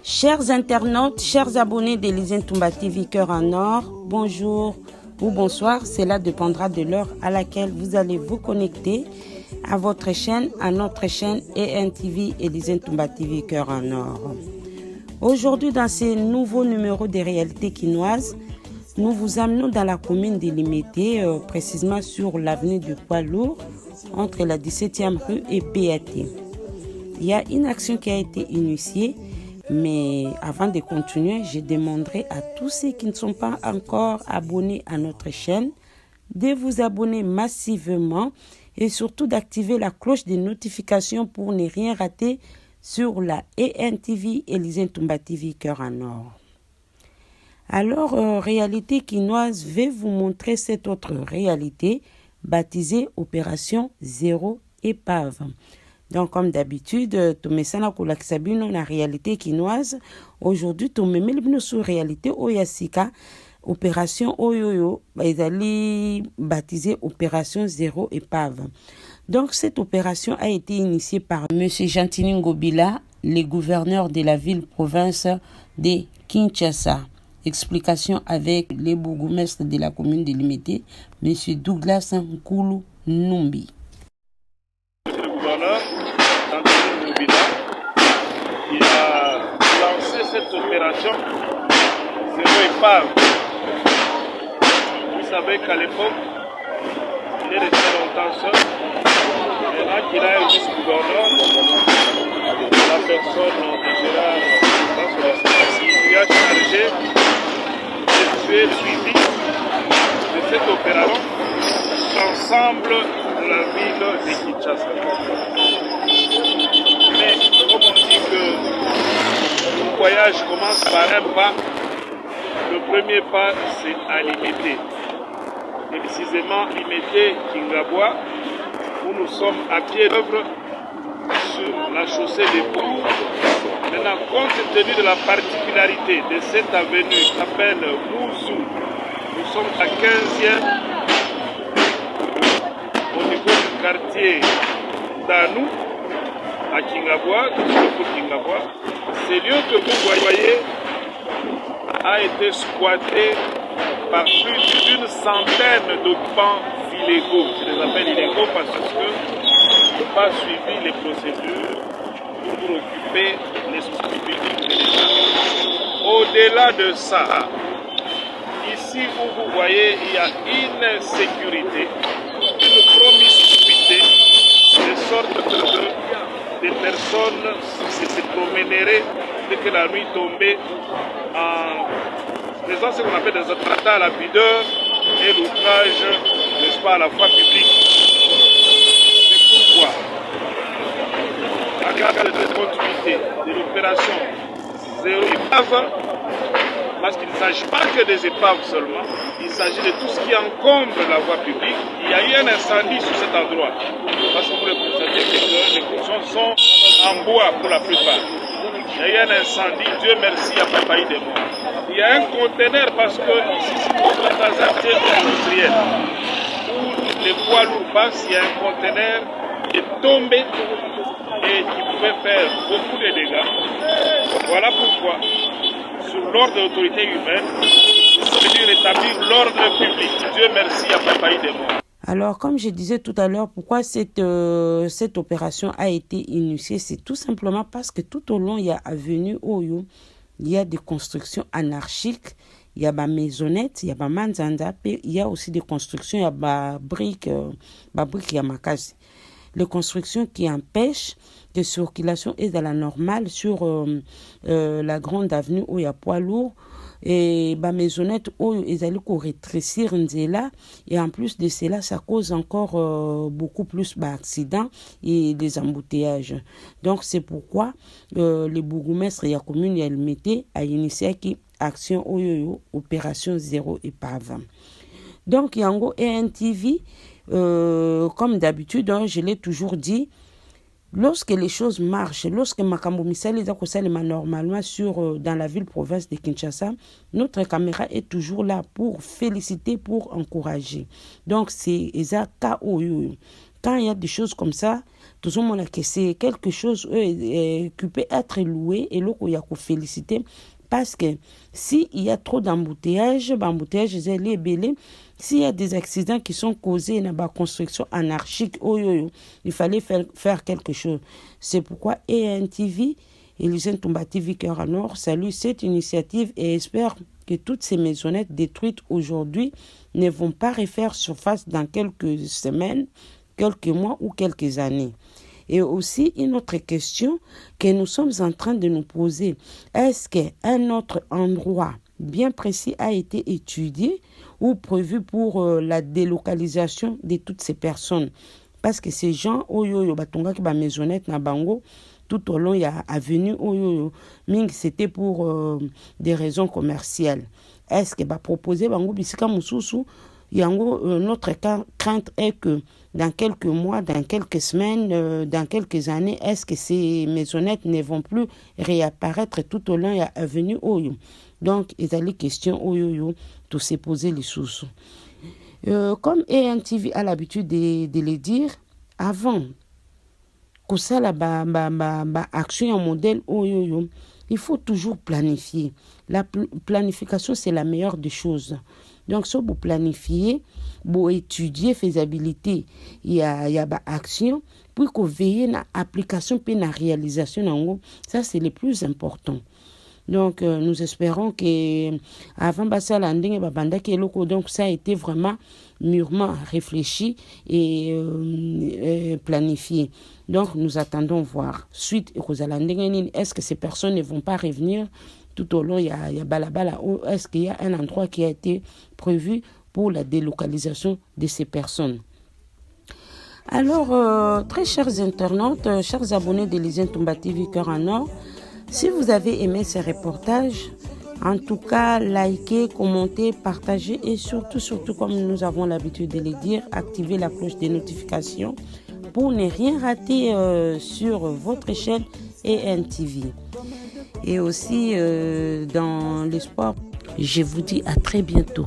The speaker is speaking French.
Chers internautes, chers abonnés d'Élysée Ntoumba TV Cœur en Or, bonjour ou bonsoir, cela dépendra de l'heure à laquelle vous allez vous connecter à votre chaîne, à notre chaîne ENTV Élysée Ntoumba TV Cœur en Or. Aujourd'hui, dans ce nouveau numéro des réalités quinoises, nous vous amenons dans la commune de Limete, précisément sur l'avenue du Poids Lourd, entre la 17e rue et BAT. Il y a une action qui a été initiée, mais avant de continuer, je demanderai à tous ceux qui ne sont pas encore abonnés à notre chaîne de vous abonner massivement et surtout d'activer la cloche de notification pour ne rien rater sur la ENTV Élysée Ntoumba TV Cœur en Or. Alors, réalité quinoise, je vais vous montrer cette autre réalité baptisée Opération Zéro Épave. Donc, comme d'habitude, tout me sana kolakisabino na réalité quinoise. Aujourd'hui, tout me melbino sur réalité oyasika. Opération Oyoyo, ils baptisée Opération Zéro Épave. Donc, cette opération a été initiée par M. Gentini Ngobila, le gouverneur de la ville-province de Kinshasa. Explication avec les bourgmestres de la commune de Limete, M. Douglas Nkulu Numbi. Le gouverneur, Gentini Ngobila, il a lancé cette opération Zéro Épave. Vous savez qu'à l'époque, il est resté longtemps seul. Maintenant qu'il a un vice-gouverneur, la personne de Gérard Bassou, il lui a chargé d'effectuer le suivi de cette opération l'ensemble de la ville de Kinshasa. Mais comme on dit que le voyage commence par un pas, le premier pas c'est à Limete. Et précisément Limete Kingabwa, où nous sommes à pied d'œuvre sur la chaussée des Ponts. Maintenant, compte tenu de la particularité de cette avenue qui s'appelle Mouzou, nous sommes à 15e au niveau du quartier d'Anou, à Kingabwa, sur Kingabwa. Ce lieu que vous voyez a été squatté par plus d'une centaine d'occupants illégaux. Je les appelle illégaux parce que n'ont pas suivi les procédures pour occuper l'espace public de l'État. Au-delà de ça, ici où vous voyez, il y a une sécurité, une promiscuité, de sorte que des personnes se promèneraient dès que la nuit tombait en faisant ce qu'on appelle des attentats à la pudeur et l'outrage, n'est-ce pas, à la foi publique. C'est pourquoi, à cause de cette continuité de l'opération Zéro Épave, parce qu'il ne s'agit pas que des épaves seulement, il s'agit de tout ce qui encombre la voie publique. Il y a eu un incendie sur cet endroit, parce que vous le constatez que les constructions sont en bois pour la plupart. Il y a eu un incendie, Dieu merci, il n'y a pas failli de morts. Il y a un conteneur parce que ici, c'est dans un quartier industriel où les poids lourds passent, il y a un conteneur qui est tombé et qui pouvait faire beaucoup de dégâts. Voilà pourquoi, sur l'ordre de l'autorité humaine, c'est de rétablir l'ordre public. Dieu merci, il n'y a pas failli de morts. Alors, comme je disais tout à l'heure, pourquoi cette opération a été initiée, c'est tout simplement parce que tout au long, il y a avenue Oyo, il y a des constructions anarchiques, il y a des maisonnettes, il y a des manzanda, il y a aussi des constructions, il y a des briques, il y a makasi. Les constructions qui empêchent que la circulation est à la normale sur la grande avenue où il y a poids lourd. Et les maisonnettes où ils allaient rétrécir là, et en plus de cela, ça cause encore beaucoup plus d'accidents et des embouteillages. Donc c'est pourquoi les bourgmestres et la commune elle mettait à initier qui action Oyoyo opération Zéro Épave. Donc Yango ENTV, comme d'habitude, hein, je l'ai toujours dit. Lorsque les choses marchent, lorsque Makambo Misali Zakosalema normalement dans la ville-province de Kinshasa, notre caméra est toujours là pour féliciter, pour encourager. Donc c'est Ezaka Oyo. quand il y a des choses comme ça, tout le monde a que c'est quelque chose qui peut être loué et là, il y a qu'on féliciter. Parce que s'il y a trop d'embouteillages, s'il y a des accidents qui sont causés dans la construction anarchique, il fallait faire quelque chose. C'est pourquoi ENTV et l'usine Tombati Cœur en Or salue cette initiative et espère que toutes ces maisonnettes détruites aujourd'hui ne vont pas refaire surface dans quelques semaines, quelques mois ou quelques années. Et aussi, une autre question que nous sommes en train de nous poser, est-ce qu'un autre endroit bien précis a été étudié ou prévu pour la délocalisation de toutes ces personnes? Parce que ces gens, maisonnette na bango, tout au long, il y a avenue, c'était pour des raisons commerciales. Est-ce que proposer bango bisika mususu? Notre crainte est que dans quelques mois, dans quelques semaines, dans quelques années, est-ce que ces maisonnettes ne vont plus réapparaître tout au long de l'avenue Oyo? Donc, il y a les questions Oyo, tout s'est posé les sous. Comme ENTV a l'habitude de le dire, avant que ça, la action en modèle Oyo, il faut toujours planifier. La planification, c'est la meilleure des choses. Donc, si vous planifiez, vous étudiez faisabilité, il y a action, puis que vous veillez à l'application et à la réalisation, ça c'est le plus important. Donc, nous espérons que avant ça, donc ça a été vraiment mûrement réfléchi et planifié. Donc, nous attendons voir. Suite, est-ce que ces personnes ne vont pas revenir? Tout au long, il y a Balabala. Est-ce qu'il y a un endroit qui a été prévu pour la délocalisation de ces personnes? Alors, très chers internautes, chers abonnés de l'usine Tombati Cœur en Or, si vous avez aimé ces reportages, en tout cas, likez, commentez, partagez et surtout, comme nous avons l'habitude de le dire, activez la cloche des notifications pour ne rien rater sur votre chaîne ENTV. Et aussi, dans l'espoir, je vous dis à très bientôt.